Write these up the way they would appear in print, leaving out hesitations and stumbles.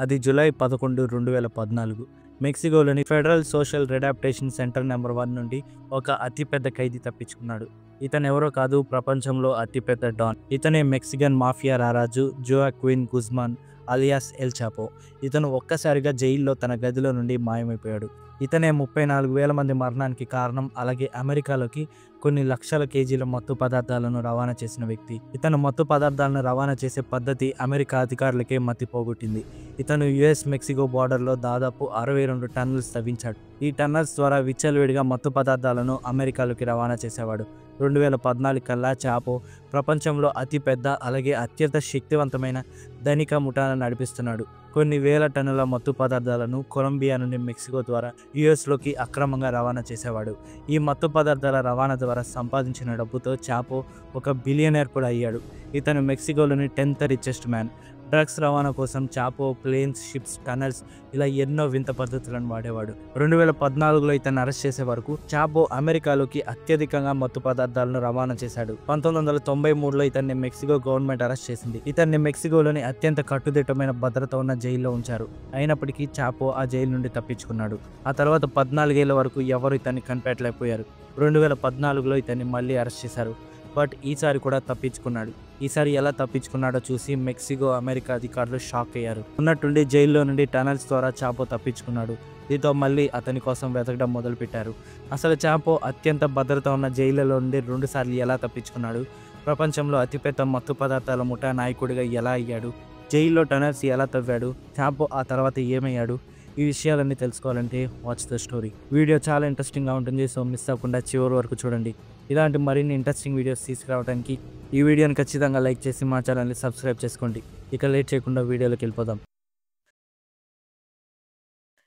అది జూలై 11, 2014 మెక్సికోలోని federal social readaptation centre number 1 నుండి ఒక అతిపెద్ద ఖైదీ తప్పించుకున్నాడు. ఇతను ఎవరో కాదు, ప్రపంచంలో అతిపెద్ద డాన్. ఇతనే మెక్సికన్ మాఫియా రారాజు జోయాక్విన్ గుజ్మాన్ అలియాస్ ఎల్ చాపో. ఇతను ఒక్కసారిగా జైల్లో తన గదిలో నుండి మాయమైపోయాడు. ఇతనే 34,000 మంది మరణానికి కారణం. అలాగే అమెరికాలోకి కొన్ని లక్షల కేజీల మత్తు పదార్థాలను రవాణా చేసిన వ్యక్తి. ఇతను మత్తు పదార్థాలను రవాణా చేసే పద్ధతి అమెరికా అధికారులకే మతి పోగొట్టింది. ఇతను యుఎస్ మెక్సికో బార్డర్లో దాదాపు 62 టన్నల్స్ తవ్వించాడు. ఈ టన్నల్స్ ద్వారా విచ్చలవిడిగా మత్తు పదార్థాలను అమెరికాలోకి రవాణా చేసేవాడు. 2014 కల్లా చాపో ప్రపంచంలో అతిపెద్ద అలాగే అత్యంత శక్తివంతమైన ధనిక ముఠాను నడిపిస్తున్నాడు. కొన్ని వేల టన్నుల మత్తు పదార్థాలను కొలంబియా నుండి మెక్సికో ద్వారా యుఎస్లోకి అక్రమంగా రవాణా చేసేవాడు. ఈ మత్తు పదార్థాల రవాణా ద్వారా సంపాదించిన డబ్బుతో చాపో ఒక బిలియనర్ కూడా అయ్యాడు. ఇతను మెక్సికోలోని 10th రిచెస్ట్ మ్యాన్. డ్రగ్స్ రవాణా కోసం చాపో ప్లేన్స్, షిప్స్, టనల్స్ ఇలా ఎన్నో వింత పద్ధతులను వాడేవాడు. 2014లో ఇతన్ని అరెస్ట్ చేసే వరకు చాపో అమెరికాలోకి అత్యధికంగా మత్తు పదార్థాలను రవాణా చేశాడు. 1993లో ఇతన్ని మెక్సికో గవర్నమెంట్ అరెస్ట్ చేసింది. ఇతన్ని మెక్సికోలోని అత్యంత కట్టుదిట్టమైన భద్రత ఉన్న జైల్లో ఉంచారు. అయినప్పటికీ చాపో ఆ జైలు నుండి తప్పించుకున్నాడు. ఆ తర్వాత 14 ఏళ్ల వరకు ఎవరు ఇతన్ని కనిపెట్టలేకపోయారు. 2014లో ఇతన్ని మళ్ళీ అరెస్ట్ చేశారు. బట్ ఈసారి కూడా తప్పించుకున్నాడు. ఈసారి ఎలా తప్పించుకున్నాడో చూసి మెక్సికో, అమెరికా అధికారులు షాక్ అయ్యారు. ఉన్నట్టుండి జైల్లో నుండి టనల్స్ ద్వారా చాపో తప్పించుకున్నాడు. దీంతో మళ్ళీ అతని కోసం వెతకడం మొదలుపెట్టారు. అసలు చాపో అత్యంత భద్రత ఉన్న జైళ్లలో నుండి 2 సార్లు ఎలా తప్పించుకున్నాడు? ప్రపంచంలో అతిపెద్ద మత్తు పదార్థాల ముఠా నాయకుడిగా ఎలా అయ్యాడు? జైల్లో టనల్స్ ఎలా తవ్వాడు? చాపో ఆ తర్వాత ఏమయ్యాడు? ఈ విషయాలన్నీ తెలుసుకోవాలంటే వాచ్ ద స్టోరీ. వీడియో చాలా ఇంట్రెస్టింగ్గా ఉంటుంది. సో మిస్ అవ్వకుండా చివరి వరకు చూడండి. ఇలాంటి మరిన్ని ఇంట్రెస్టింగ్ వీడియోస్ తీసుకురావడానికి ఈ వీడియోని ఖచ్చితంగా లైక్ చేసి మా ఛానల్ని సబ్స్క్రైబ్ చేసుకోండి. ఇక లేట్ చేయకుండా వీడియోలోకి వెళ్ళిపోదాం.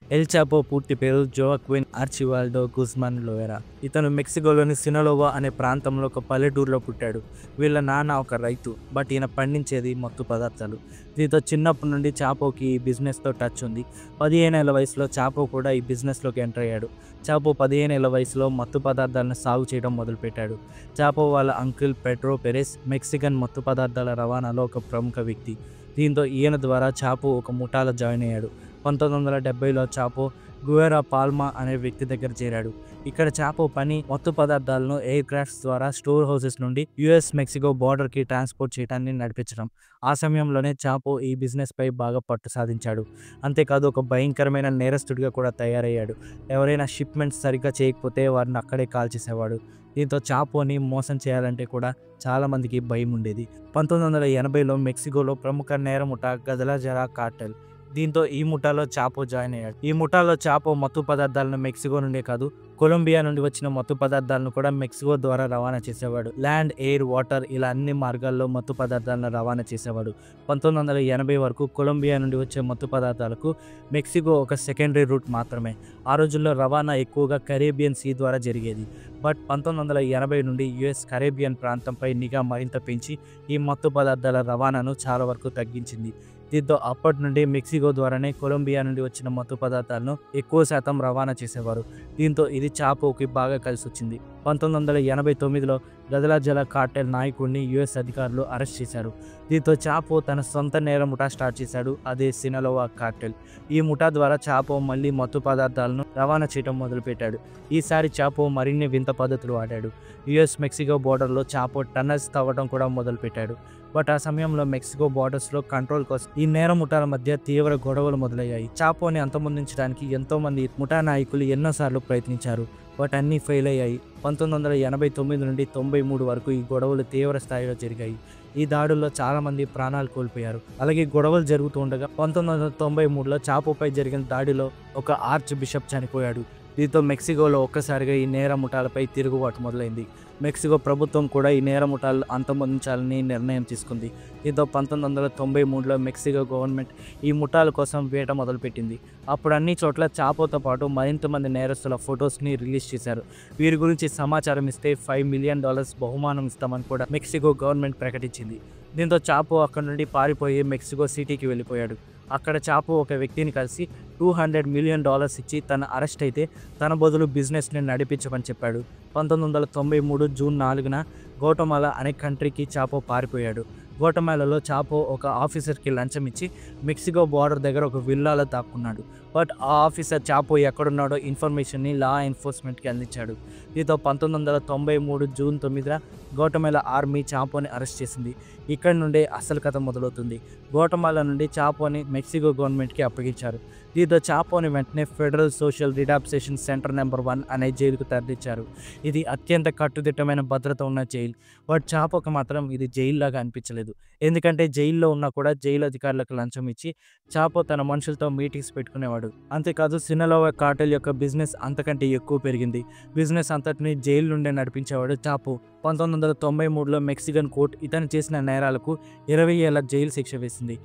ఎల్ చాపో పూర్తి పేరు జోయాక్విన్ ఆర్చివాల్డో గుజ్మాన్ లోయరా. ఇతను మెక్సికోలోని సినలోవా అనే ప్రాంతంలో ఒక పల్లెటూరులో పుట్టాడు. వీళ్ళ నాన్న ఒక రైతు, బట్ ఈయన పండించేది మత్తు పదార్థాలు. దీంతో చిన్నప్పటి నుండి చాపోకి ఈ బిజినెస్తో టచ్ ఉంది. 15 ఏళ్ల వయసులో చాపో కూడా ఈ బిజినెస్లోకి ఎంటర్ అయ్యాడు. చాపో 15 ఏళ్ల వయసులో మత్తు పదార్థాలను సాగు చేయడం మొదలుపెట్టాడు. చాపో వాళ్ళ అంకుల్ పెడ్రో పెరెస్ మెక్సికన్ మత్తు పదార్థాల రవాణాలో ఒక ప్రముఖ వ్యక్తి. దీంతో ఈయన ద్వారా చాపో ఒక ముఠాలో జాయిన్ అయ్యాడు. 1970లో చాపో గుయెరా పాల్మా అనే వ్యక్తి దగ్గర చేరాడు. ఇక్కడ చాపో పని మత్తు పదార్థాలను ఎయిర్ క్రాఫ్ట్స్ ద్వారా స్టోర్ హౌసెస్ నుండి యుఎస్ మెక్సికో బార్డర్కి ట్రాన్స్పోర్ట్ చేయడాన్ని నడిపించడం. ఆ సమయంలోనే చాపో ఈ బిజినెస్ పై బాగా పట్టు సాధించాడు. అంతేకాదు ఒక భయంకరమైన నేరస్తుడిగా కూడా తయారయ్యాడు. ఎవరైనా షిప్మెంట్స్ సరిగ్గా చేయకపోతే వారిని అక్కడే కాల్చేసేవాడు. దీంతో చాపోని మోసం చేయాలంటే కూడా చాలామందికి భయం ఉండేది. 1980లో మెక్సికోలో ప్రముఖ నేర ముఠా గదలజరా కార్టెల్. దీంతో ఈ ముఠాలో చాపో జాయిన్ అయ్యాడు. ఈ ముఠాలో చాపో మత్తు పదార్థాలను మెక్సికో నుండే కాదు, కొలంబియా నుండి వచ్చిన మత్తు పదార్థాలను కూడా మెక్సికో ద్వారా రవాణా చేసేవాడు. ల్యాండ్, ఎయిర్, వాటర్ ఇలా అన్ని మార్గాల్లో మత్తు పదార్థాలను రవాణా చేసేవాడు. 1980 వరకు కొలంబియా నుండి వచ్చే మత్తు పదార్థాలకు మెక్సికో ఒక సెకండరీ రూట్ మాత్రమే. ఆ రోజుల్లో రవాణా ఎక్కువగా కరేబియన్ సీ ద్వారా జరిగేది. బట్ 1980 నుండి యుఎస్ కరేబియన్ ప్రాంతంపై నిఘా మరింత పెంచి ఈ మత్తు పదార్థాల రవాణాను చాలా వరకు తగ్గించింది. దీంతో అప్పటి నుండి మెక్సికో ద్వారానే కొలంబియా నుండి వచ్చిన మత్తు పదార్థాలను ఎక్కువ శాతం రవాణా చేసేవారు. దీంతో ఇది చాపోకి బాగా కలిసి వచ్చింది. 1989లో గదలజరా కార్టెల్ నాయకుడిని యుఎస్ అధికారులు అరెస్ట్ చేశారు. దీంతో చాపో తన సొంత నేర ముఠా స్టార్ట్ చేశాడు. అదే సినలోవా కార్టెల్. ఈ ముఠా ద్వారా చాపో మళ్ళీ మత్తు పదార్థాలను రవాణా చేయడం మొదలుపెట్టాడు. ఈసారి చాపో మరిన్ని వింత పద్ధతులు వాడాడు. యుఎస్ మెక్సికో బోర్డర్లో చాపో టన్నల్స్ తవ్వడం కూడా మొదలుపెట్టాడు. బట్ ఆ సమయంలో మెక్సికో బార్డర్స్లో కంట్రోల్ కోసం ఈ నేర ముఠాల మధ్య తీవ్ర గొడవలు మొదలయ్యాయి. చాపోని అంతమొందించడానికి ఎంతోమంది ముఠా నాయకులు ఎన్నోసార్లు ప్రయత్నించారు. బట్ అన్నీ ఫెయిల్ అయ్యాయి. 1989 నుండి 93 వరకు ఈ గొడవలు తీవ్ర స్థాయిలో జరిగాయి. ఈ దాడుల్లో చాలామంది ప్రాణాలు కోల్పోయారు. అలాగే గొడవలు జరుగుతూ ఉండగా 1993లో చాపోపై జరిగిన దాడిలో ఒక ఆర్చ్ బిషప్ చనిపోయాడు. దీంతో మెక్సికోలో ఒక్కసారిగా ఈ నేర ముఠాలపై తిరుగుబాటు మొదలైంది. మెక్సికో ప్రభుత్వం కూడా ఈ నేర ముఠాలు అంతమొందించాలని నిర్ణయం తీసుకుంది. దీంతో 1993లో మెక్సికో గవర్నమెంట్ ఈ ముఠాల కోసం వేట మొదలుపెట్టింది. అప్పుడు అన్ని చోట్ల చాపోతో పాటు మరింత మంది నేరస్తుల ఫొటోస్ని రిలీజ్ చేశారు. వీరి గురించి సమాచారం ఇస్తే $5 మిలియన్ బహుమానం ఇస్తామని కూడా మెక్సికో గవర్నమెంట్ ప్రకటించింది. దీంతో చాపో అక్కడి నుండి పారిపోయి మెక్సికో సిటీకి వెళ్ళిపోయాడు. అక్కడ చాపో ఒక వ్యక్తిని కలిసి $200 మిలియన్ ఇచ్చి తన అరెస్ట్ అయితే తన బదులు బిజినెస్ని నడిపించమని చెప్పాడు. 1993 జూన్ 4న గౌటమాలా అనే కంట్రీకి చాపో పారిపోయాడు. గోటమాలలో చాపో ఒక ఆఫీసర్కి లంచం ఇచ్చి మెక్సికో బార్డర్ దగ్గర ఒక విల్లాలో దాక్కున్నాడు. బట్ ఆ ఆఫీసర్ చాపో ఎక్కడున్నాడో ఇన్ఫర్మేషన్ని లా ఎన్ఫోర్స్మెంట్కి అందించాడు. దీంతో 1993 జూన్ 9న గోటమాలా ఆర్మీ చాపోని అరెస్ట్ చేసింది. ఇక్కడి నుండే అసలు కథ మొదలవుతుంది. గోటమాలా నుండి చాపోని మెక్సికో గవర్నమెంట్కి అప్పగించారు. దీంతో చాపోని వెంటనే ఫెడరల్ సోషల్ రిడాప్సేషన్ సెంటర్ నెంబర్ 1 అనే జైలుకు తరలించారు. ఇది అత్యంత కట్టుదిట్టమైన భద్రత ఉన్న జైలు. బట్ చాపోకి మాత్రం ఇది జైల్లాగా అనిపించలేదు. ఎందుకంటే జైల్లో ఉన్నా కూడా జైలు అధికారులకు లంచం ఇచ్చి చాపో తన మనుషులతో మీటింగ్స్ పెట్టుకునేవాడు. అంతేకాదు సినలోవా కార్టెల్ యొక్క బిజినెస్ అంతకంటే ఎక్కువ పెరిగింది. బిజినెస్ అంతటిని జైలు నుండే నడిపించేవాడు చాపో. 1993లో మెక్సికన్ కోర్టు ఇతను చేసిన నేరాలకు 20 ఏళ్ల జైలు శిక్ష వేసింది.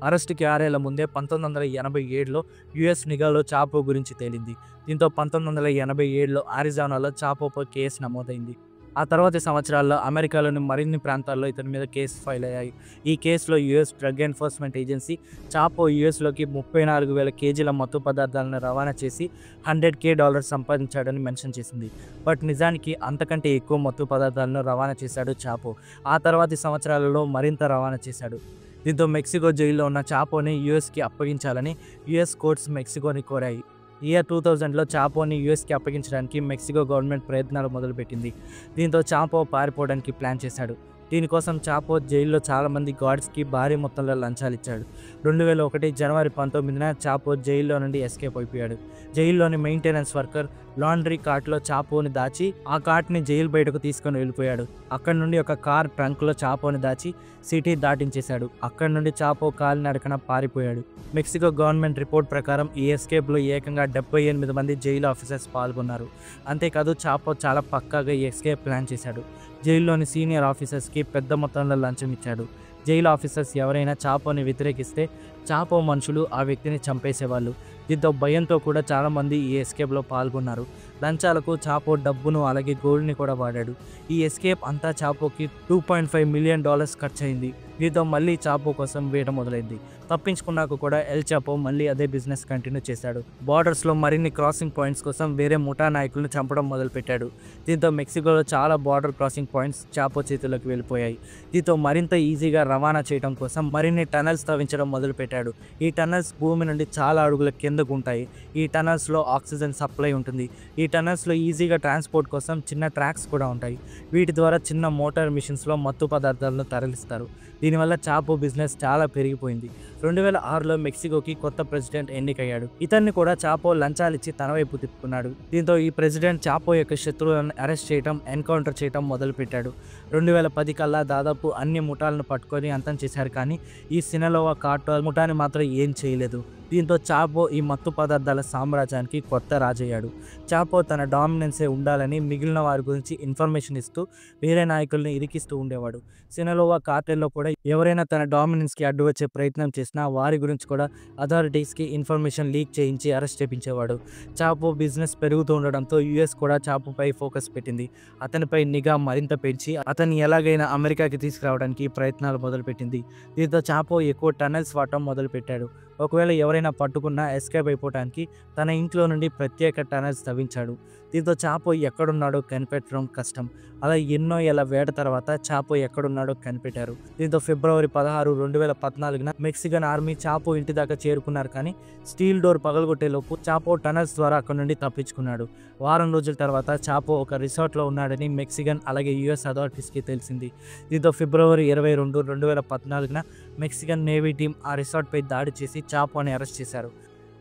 అరెస్టుకి 6 ఏళ్ల ముందే 1987లో యుఎస్ నిఘాలో చాపో గురించి తేలింది. దీంతో 1987లో అరిజోనాలో చాపోపై కేసు నమోదైంది. ఆ తర్వాతి సంవత్సరాల్లో అమెరికాలోని మరిన్ని ప్రాంతాల్లో ఇతని మీద కేసు ఫైల్ అయ్యాయి. ఈ కేసులో యుఎస్ డ్రగ్ ఎన్ఫోర్స్మెంట్ ఏజెన్సీ చాపో యుఎస్లోకి 34,000 కేజీల మత్తు పదార్థాలను రవాణా చేసి $100,000 సంపాదించాడని మెన్షన్ చేసింది. బట్ నిజానికి అంతకంటే ఎక్కువ మత్తు పదార్థాలను రవాణా చేశాడు చాపో. ఆ తర్వాతి సంవత్సరాలలో మరింత రవాణా చేశాడు. దీంతో మెక్సికో జైల్లో ఉన్న చాపోని యుఎస్కి అప్పగించాలని యుఎస్ కోర్ట్స్ మెక్సికోని కోరాయి. ఇయర్ 2000లో చాపోని యుఎస్కి అప్పగించడానికి మెక్సికో గవర్నమెంట్ ప్రయత్నాలు మొదలుపెట్టింది. దీంతో చాపో పారిపోవడానికి ప్లాన్ చేశాడు. దీనికోసం చాపో జైల్లో చాలామంది గార్డ్స్కి భారీ మొత్తంలో లంచాలు ఇచ్చాడు. 2001 జనవరి 19న చాపో జైల్లో నుండి ఎస్కేప్ అయిపోయాడు. జైల్లోని మెయింటెనెన్స్ వర్కర్ లాండ్రీ కార్ట్లో చాపోని దాచి ఆ కార్ట్ని జైలు బయటకు తీసుకొని వెళ్ళిపోయాడు. అక్కడి నుండి ఒక కార్ ట్రంక్లో చాపోని దాచి సిటీ దాటించేశాడు. అక్కడి నుండి చాపో కాలినడకన పారిపోయాడు. మెక్సికో గవర్నమెంట్ రిపోర్ట్ ప్రకారం ఈ ఎస్కేప్లో ఏకంగా 78 మంది జైలు ఆఫీసర్స్ పాల్గొన్నారు. అంతేకాదు చాపో చాలా పక్కాగా ఈ ఎస్కేప్ ప్లాన్ చేశాడు. జైల్లోని సీనియర్ ఆఫీసర్స్కి పెద్ద మొత్తంలో లంచం ఇచ్చాడు. జైలు ఆఫీసర్స్ ఎవరైనా చాపోని వ్యతిరేకిస్తే చాపో మనుషులు ఆ వ్యక్తిని చంపేసేవాళ్ళు. దీంతో భయంతో కూడా చాలామంది ఈ ఎస్కేప్లో పాల్గొన్నారు. లంచాలకు చాపో డబ్బును అలాగే గోల్డ్ని కూడా వాడాడు. ఈ ఎస్కేప్ అంతా చాపోకి $2.5 మిలియన్ ఖర్చు అయింది. దీంతో మళ్ళీ చాపో కోసం వేట మొదలైంది. తప్పించుకున్నాక కూడా ఎల్ చాపో మళ్ళీ అదే బిజినెస్ కంటిన్యూ చేశాడు. బార్డర్స్లో మరిన్ని క్రాసింగ్ పాయింట్స్ కోసం వేరే ముఠా నాయకులను చంపడం మొదలుపెట్టాడు. దీంతో మెక్సికోలో చాలా బార్డర్ క్రాసింగ్ పాయింట్స్ చాపో చేతుల్లోకి వెళ్ళిపోయాయి. దీంతో మరింత ఈజీగా రవాణా చేయడం కోసం మరిన్ని టనల్స్ తవ్వించడం మొదలుపెట్టాడు. ఈ టనల్స్ భూమి నుండి చాలా అడుగుల కిందకు ఉంటాయి. ఈ టనల్స్లో ఆక్సిజన్ సప్లై ఉంటుంది. ఈ టనల్స్లో ఈజీగా ట్రాన్స్పోర్ట్ కోసం చిన్న ట్రాక్స్ కూడా ఉంటాయి. వీటి ద్వారా చిన్న మోటార్ మిషన్స్లో మత్తు పదార్థాలను తరలిస్తారు. దీనివల్ల చాపో బిజినెస్ చాలా పెరిగిపోయింది. 2006లో మెక్సికోకి కొత్త ప్రెసిడెంట్ ఎన్నికయ్యాడు. ఇతన్ని కూడా చాపో లంచాలిచ్చి తన వైపు తిప్పుకున్నాడు. దీంతో ఈ ప్రెసిడెంట్ చాపో యొక్క శత్రువులను అరెస్ట్ చేయడం, ఎన్కౌంటర్ చేయడం మొదలుపెట్టాడు. 2010 కల్లా దాదాపు అన్ని ముఠాలను పట్టుకొని అంతం చేశారు. కానీ ఈ సినలోవా కార్టెల్ ముఠాని మాత్రం ఏం చేయలేదు. దీంతో చాపో ఈ మత్తు పదార్థాల సామ్రాజ్యానికి కొత్త రాజయ్యాడు. చాపో తన డామినెన్సే ఉండాలని మిగిలిన వారి గురించి ఇన్ఫర్మేషన్ ఇస్తూ వేరే నాయకుల్ని ఇరికిస్తూ ఉండేవాడు. సినలోవా కార్టెల్లో కూడా ఎవరైనా తన డామినెన్స్కి అడ్డు వచ్చే ప్రయత్నం చేసినా వారి గురించి కూడా అథారిటీస్కి ఇన్ఫర్మేషన్ లీక్ చేయించి అరెస్ట్ చేయించేవాడు. చాపో బిజినెస్ పెరుగుతూ ఉండడంతో యుఎస్ కూడా చాపోపై ఫోకస్ పెట్టింది. అతనిపై నిఘా మరింత పెంచి అతన్ని ఎలాగైనా అమెరికాకి తీసుకురావడానికి ప్రయత్నాలు మొదలుపెట్టింది. దీంతో చాపో ఎక్కువ టనల్స్ వాడటం మొదలుపెట్టాడు. ఒకవేళ ఎవరైనా పట్టుకున్నా ఎస్కేప్ అయిపోవడానికి తన ఇంట్లో నుండి ప్రత్యేక టనల్స్ తవ్వించాడు. దీంతో చాపో ఎక్కడున్నాడో కనిపెట్టడం కష్టం. అలా ఎన్నో ఏళ్ల వేట తర్వాత చాపో ఎక్కడున్నాడో కనిపెట్టారు. దీంతో ఫిబ్రవరి 16, 2014న మెక్సికన్ ఆర్మీ చాపో ఇంటి దాకా చేరుకున్నారు. కానీ స్టీల్ డోర్ పగలగొట్టేలోపు చాపో టనల్స్ ద్వారా అక్కడి నుండి తప్పించుకున్నాడు. వారం రోజుల తర్వాత చాపో ఒక రిసార్ట్లో ఉన్నాడని మెక్సికన్ అలాగే యుఎస్ అథారిటీస్కి తెలిసింది. దీంతో ఫిబ్రవరి 22, 2014న మెక్సికన్ నేవీ టీం ఆ రిసార్ట్పై దాడి చేసి చాపోని అరెస్ట్ చేశారు.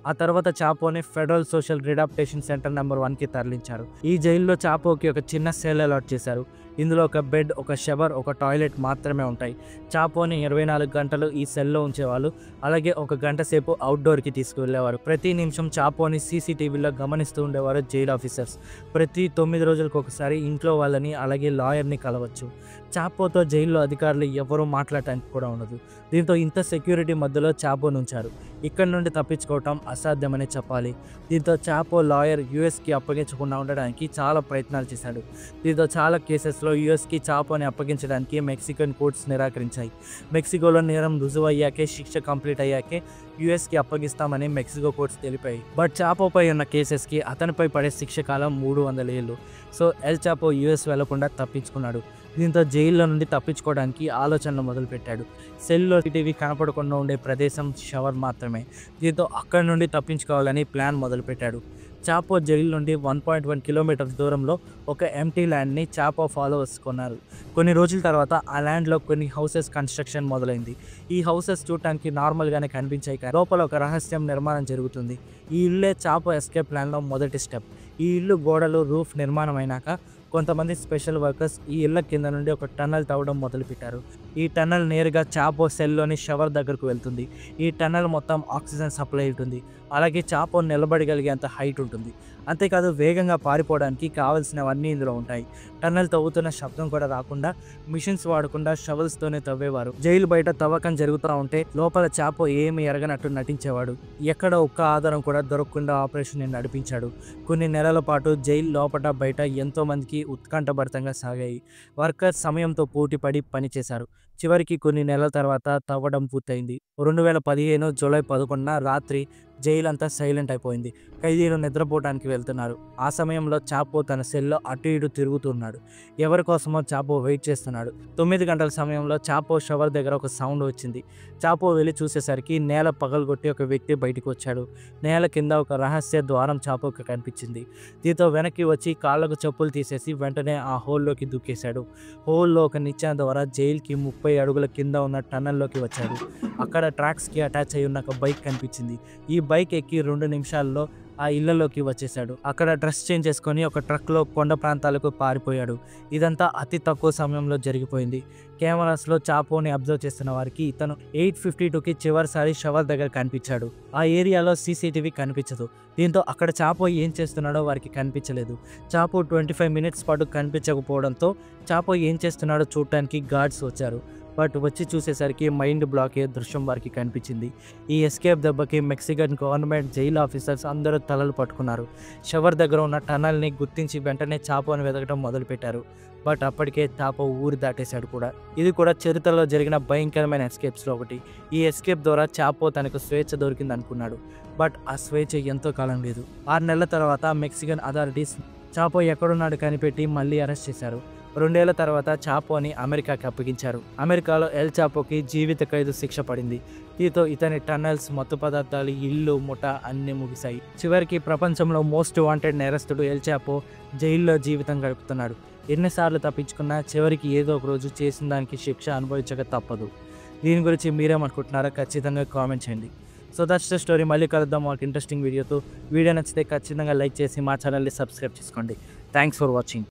ఆ తర్వాత చాపోని federal social readaptation centre number 1కి తరలించారు. ఈ జైల్లో చాపోకి ఒక చిన్న సెల్ అలాట్ చేశారు. ఇందులో ఒక బెడ్, ఒక షవర్, ఒక టాయిలెట్ మాత్రమే ఉంటాయి. చాపోని 24 గంటలు ఈ సెల్లో ఉంచేవాళ్ళు. అలాగే 1 గంట సేపు అవుట్డోర్కి తీసుకువెళ్ళేవారు. ప్రతి నిమిషం చాపోని సీసీటీవీలో గమనిస్తూ ఉండేవారు జైలు ఆఫీసర్స్. ప్రతి 9 రోజులకు ఒకసారి ఇంట్లో వాళ్ళని అలాగే లాయర్ని కలవచ్చు. చాపోతో జైల్లో అధికారులు ఎవరూ మాట్లాడటానికి కూడా ఉండదు. దీంతో ఇంత సెక్యూరిటీ మధ్యలో చాపోను ఉంచారు. ఇక్కడ నుండి తప్పించుకోవటం అసాధ్యమని చెప్పాలి. దీంతో చాపో లాయర్ యుఎస్కి అప్పగించకుండా ఉండడానికి చాలా ప్రయత్నాలు చేశాడు. దీంతో చాలా కేసెస్లో యుఎస్కి చాపోని అప్పగించడానికి మెక్సికన్ కోర్ట్స్ నిరాకరించాయి. మెక్సికోలో నేరం రుజువయ్యాకే, శిక్ష కంప్లీట్ అయ్యాకే యుఎస్కి అప్పగిస్తామని మెక్సికో కోర్ట్స్ తెలిపాయి. బట్ చాపోపై ఉన్న కేసెస్కి అతనిపై పడే శిక్ష కాలం 300 ఏళ్ళు. సో ఎల్ చాపో యుఎస్ వెళ్లకుండా తప్పించుకున్నాడు. దీంతో జైల్లో నుండి తప్పించుకోవడానికి ఆలోచనలు మొదలుపెట్టాడు. సెల్లో టీవీ కనపడకుండా ఉండే ప్రదేశం షవర్ మాత్రమే. దీంతో అక్కడి నుండి తప్పించుకోవాలని ప్లాన్ మొదలుపెట్టాడు. చాపో జైలు నుండి 1.1 కిలోమీటర్స్ దూరంలో ఒక ఎంటీ ల్యాండ్ని చాపో ఫాలోవర్స్ కొన్నారు. కొన్ని రోజుల తర్వాత ఆ ల్యాండ్లో కొన్ని హౌసెస్ కన్స్ట్రక్షన్ మొదలైంది. ఈ హౌసెస్ చూడటానికి నార్మల్గానే కనిపించాయి, కానీ లోపల ఒక రహస్యం నిర్మాణం జరుగుతుంది. ఈ ఇల్లే చాపో ఎస్కేప్ ప్లాన్లో మొదటి స్టెప్. ఈ ఇల్లు గోడలు, రూఫ్ నిర్మాణం అయినాక కొంతమంది స్పెషల్ వర్కర్స్ ఈ ఇళ్ల కింద నుండి ఒక టన్నల్ తవ్వడం మొదలుపెట్టారు. ఈ టన్నల్ నేరుగా చాపో సెల్లోని షవర్ దగ్గరకు వెళ్తుంది. ఈ టన్నల్ మొత్తం ఆక్సిజన్ సప్లై ఉంటుంది, అలాగే చాపో నిలబడగలిగేంత హైట్ ఉంటుంది. అంతేకాదు వేగంగా పారిపోవడానికి కావాల్సినవన్నీ ఇందులో ఉంటాయి. టన్నల్ తవ్వుతున్న శబ్దం కూడా రాకుండా మిషన్స్ వాడకుండా షవల్స్తోనే తవ్వేవారు. జైలు బయట తవ్వకం జరుగుతూ ఉంటే లోపల చాపో ఏమి ఎరగనట్టు నటించేవాడు. ఎక్కడ ఒక్క ఆధారం కూడా దొరకకుండా ఆపరేషన్ నడిపించాడు. కొన్ని నెలల పాటు జైలు లోపల బయట ఎంతో మందికి ఉత్కంఠభరితంగా సాగాయి. వర్కర్స్ సమయంతో పోటీపడి పనిచేశారు. చివరికి కొన్ని నెలల తర్వాత తవ్వడం పూర్తయింది. 2015 జూలై 11న రాత్రి జైలు అంతా సైలెంట్ అయిపోయింది. ఖైదీలు నిద్రపోవడానికి వెళ్తున్నారు. ఆ సమయంలో చాపో తన సెల్లో అటు ఇటు తిరుగుతున్నాడు. ఎవరి కోసమో చాపో వెయిట్ చేస్తున్నాడు. 9 గంటల సమయంలో చాపో షవర్ దగ్గర ఒక సౌండ్ వచ్చింది. చాపో వెళ్ళి చూసేసరికి నేల పగలగొట్టి ఒక వ్యక్తి బయటకు వచ్చాడు. నేల కింద ఒక రహస్య ద్వారం చాపోకి కనిపించింది. దీంతో వెనక్కి వచ్చి కాళ్ళకు చెప్పులు తీసేసి వెంటనే ఆ హోల్లోకి దూకేశాడు. హోల్లో ఒక నిచ్చెన ద్వారా జైలుకి 30 అడుగుల కింద ఉన్న టన్నల్లోకి వచ్చాడు. అక్కడ ట్రాక్స్కి అటాచ్ అయి ఉన్న ఒక బైక్ కనిపించింది. ఈ బైక్ ఎక్కి 2 నిమిషాల్లో ఆ ఇళ్లలోకి వచ్చేశాడు. అక్కడ డ్రెస్ చేంజ్ చేసుకొని ఒక ట్రక్లో కొండ ప్రాంతాలకు పారిపోయాడు. ఇదంతా అతి తక్కువ సమయంలో జరిగిపోయింది. కెమెరాస్లో చాపోని అబ్జర్వ్ చేస్తున్న వారికి ఇతను 8:52కి చివరిసారి షవర్ దగ్గర కనిపించాడు. ఆ ఏరియాలో సీసీటీవీ కనిపించదు. దీంతో అక్కడ చాపో ఏం చేస్తున్నాడో వారికి కనిపించలేదు. చాపో 25 మినిట్స్ పాటు కనిపించకపోవడంతో చాపో ఏం చేస్తున్నాడో చూడటానికి గార్డ్స్ వచ్చారు. బట్ వచ్చి చూసేసరికి మైండ్ బ్లాక్ అయ్యే దృశ్యం వారికి కనిపించింది. ఈ ఎస్కేప్ దెబ్బకి మెక్సికన్ గవర్నమెంట్ జైలు ఆఫీసర్స్ అందరూ తలలు పట్టుకున్నారు. షవర్ దగ్గర ఉన్న టనల్ని గుర్తించి వెంటనే చాపోని వెతకడం మొదలుపెట్టారు. బట్ అప్పటికే చాపో ఊరు దాటేశాడు కూడా. ఇది కూడా చరిత్రలో జరిగిన భయంకరమైన ఎస్కేప్స్లో ఒకటి. ఈ ఎస్కేప్ ద్వారా చాపో తనకు స్వేచ్ఛ దొరికింది అనుకున్నాడు. బట్ ఆ స్వేచ్ఛ ఎంతో కాలం లేదు. 6 నెలల తర్వాత మెక్సికన్ అథారిటీస్ చాపో ఎక్కడున్నాడు కనిపెట్టి మళ్ళీ అరెస్ట్ చేశారు. 2 ఏళ్ల తర్వాత చాపోని అమెరికాకి అప్పగించారు. అమెరికాలో ఎల్ చాపోకి జీవిత ఖైదు శిక్ష పడింది. దీంతో ఇతని టన్నల్స్, మత్తు పదార్థాలు, ఇల్లు, ముఠ అన్నీ ముగిశాయి. చివరికి ప్రపంచంలో మోస్ట్ వాంటెడ్ నేరస్తుడు ఎల్ చాపో జైల్లో జీవితం గడుపుతున్నాడు. ఎన్నిసార్లు తప్పించుకున్నా చివరికి ఏదో ఒక రోజు చేసిన దానికి శిక్ష అనుభవించక తప్పదు. దీని గురించి మీరేమనుకుంటున్నారో ఖచ్చితంగా కామెంట్ చేయండి. So that's the story. మళ్ళీ కలుద్దాం ఒక ఇంట్రెస్టింగ్ వీడియోతో. వీడియో నచ్చితే ఖచ్చితంగా లైక్ చేసి మా ఛానల్ని సబ్స్క్రైబ్ చేసుకోండి. Thanks for watching.